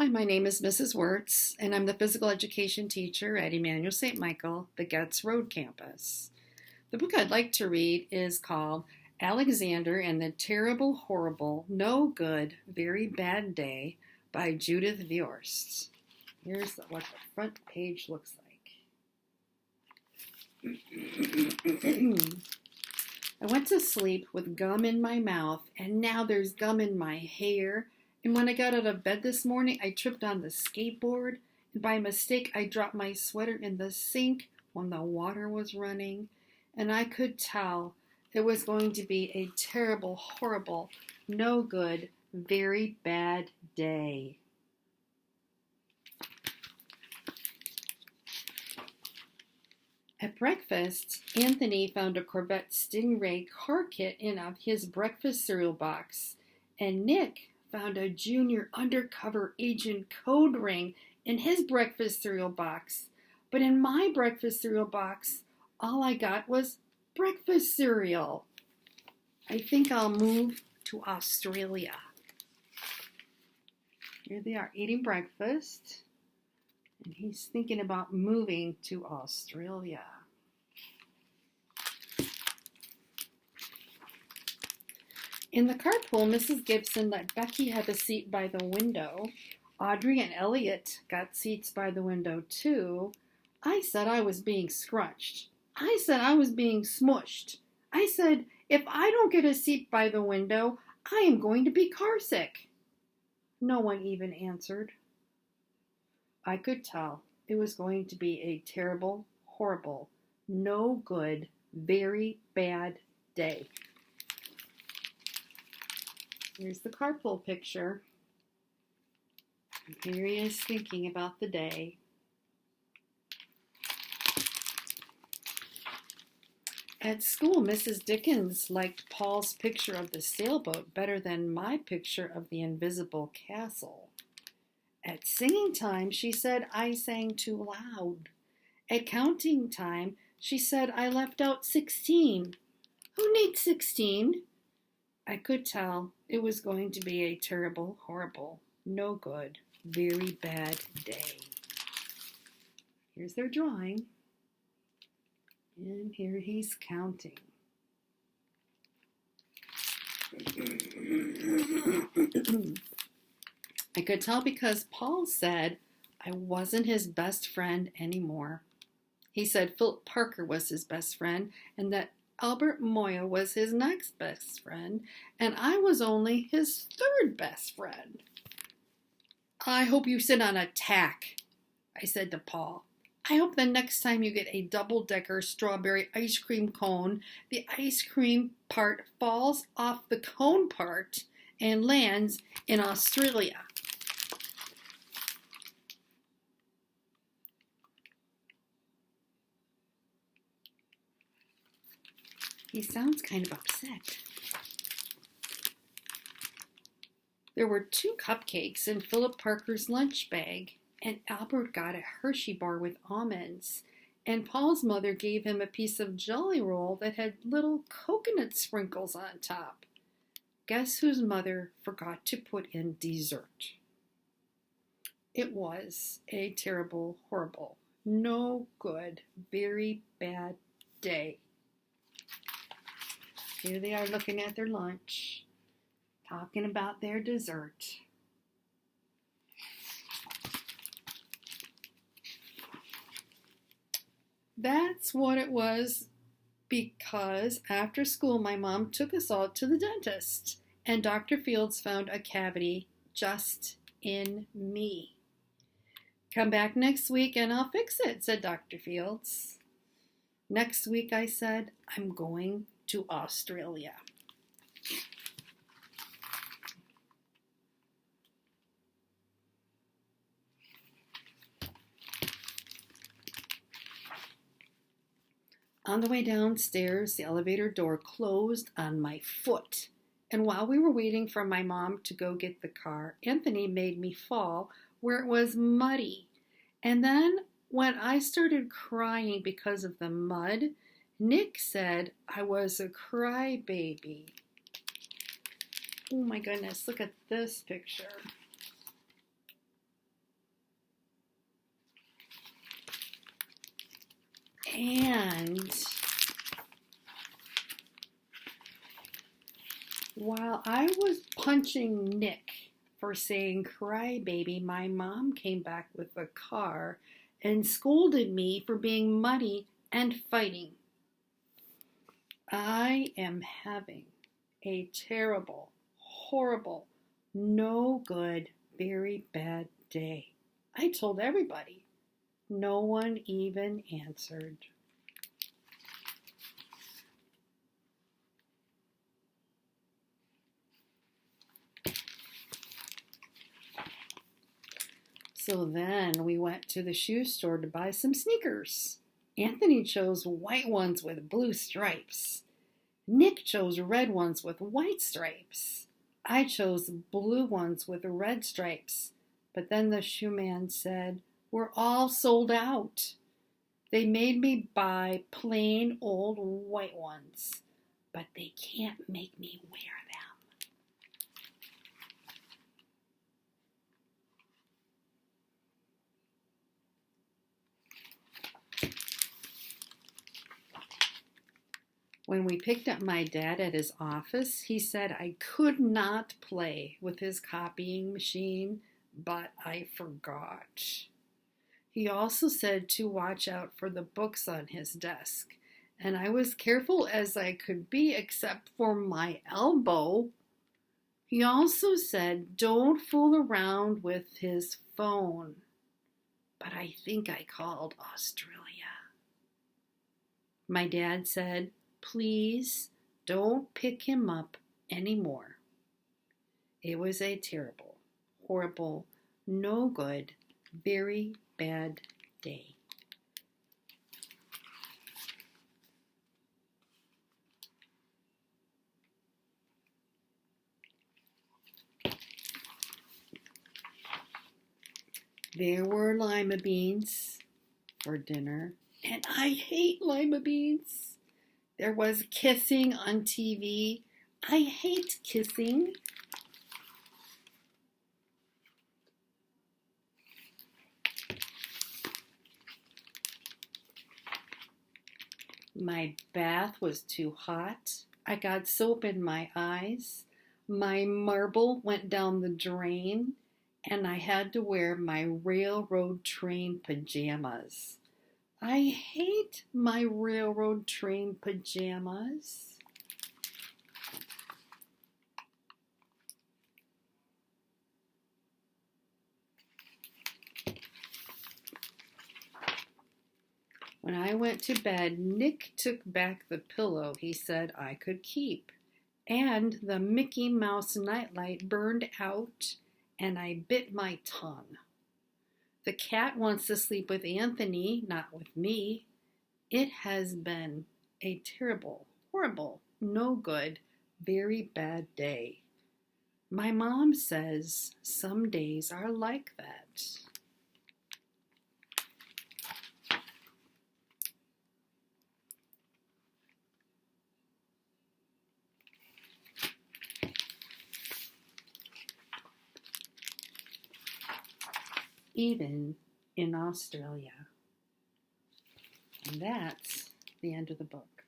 Hi, my name is Mrs. Weerts, and I'm the physical education teacher at Emmanuel St. Michael, the Getz Road campus. The book I'd like to read is called Alexander and the Terrible, Horrible, No Good, Very Bad Day by Judith Viorst. Here's what the front page looks like. I went to sleep with gum in my mouth, and now there's gum in my hair. And when I got out of bed this morning, I tripped on the skateboard, and by mistake, I dropped my sweater in the sink when the water was running. And I could tell it was going to be a terrible, horrible, no good, very bad day. At breakfast, Anthony found a Corvette Stingray car kit in his breakfast cereal box, and Nick found a junior undercover agent code ring in his breakfast cereal box. But in my breakfast cereal box, all I got was breakfast cereal. I think I'll move to Australia. Here they are eating breakfast, and he's thinking about moving to Australia. In the carpool, Mrs. Gibson let Becky have a seat by the window. Audrey and Elliot got seats by the window, too. I said I was being scrunched. I said I was being smushed. I said, if I don't get a seat by the window, I am going to be carsick. No one even answered. I could tell it was going to be a terrible, horrible, no good, very bad day. Here's the carpool picture. Here he is thinking about the day. At school, Mrs. Dickens liked Paul's picture of the sailboat better than my picture of the invisible castle. At singing time, she said I sang too loud. At counting time, she said I left out 16. Who needs 16? I could tell it was going to be a terrible, horrible, no good, very bad day. Here's their drawing. And here he's counting. I could tell because Paul said I wasn't his best friend anymore. He said Philip Parker was his best friend and that Albert Moya was his next best friend, and I was only his third best friend. I hope you sit on a tack, I said to Paul. I hope the next time you get a double-decker strawberry ice cream cone, the ice cream part falls off the cone part and lands in Australia. He sounds kind of upset. There were 2 cupcakes in Philip Parker's lunch bag, and Albert got a Hershey bar with almonds, and Paul's mother gave him a piece of Jelly Roll that had little coconut sprinkles on top. Guess whose mother forgot to put in dessert? It was a terrible, horrible, no good, very bad day. Here they are looking at their lunch, talking about their dessert. That's what it was because after school my mom took us all to the dentist and Dr. Fields found a cavity just in me. Come back next week and I'll fix it, said Dr. Fields. Next week, I said, I'm going to Australia. On the way downstairs, the elevator door closed on my foot. And while we were waiting for my mom to go get the car, Anthony made me fall where it was muddy. And then when I started crying because of the mud, Nick said I was a crybaby. Oh my goodness, look at this picture. And while I was punching Nick for saying crybaby, my mom came back with a car and scolded me for being muddy and fighting. I am having a terrible, horrible, no good, very bad day. I told everybody. No one even answered. So then we went to the shoe store to buy some sneakers. Anthony chose white ones with blue stripes. Nick chose red ones with white stripes. I chose blue ones with red stripes. But then the shoe man said, "We're all sold out." They made me buy plain old white ones, but they can't make me wear them. When we picked up my dad at his office, he said I could not play with his copying machine, but I forgot. He also said to watch out for the books on his desk, and I was careful as I could be except for my elbow. He also said don't fool around with his phone, but I think I called Australia. My dad said, "Please don't pick him up anymore." It was a terrible, horrible, no good, very bad day. There were lima beans for dinner, and I hate lima beans. There was kissing on TV. I hate kissing. My bath was too hot. I got soap in my eyes. My marble went down the drain, and I had to wear my railroad train pajamas. I hate my railroad train pajamas. When I went to bed, Nick took back the pillow he said I could keep, and the Mickey Mouse nightlight burned out, and I bit my tongue. The cat wants to sleep with Anthony, not with me. It has been a terrible, horrible, no good, very bad day. My mom says some days are like that. Even in Australia. And that's the end of the book.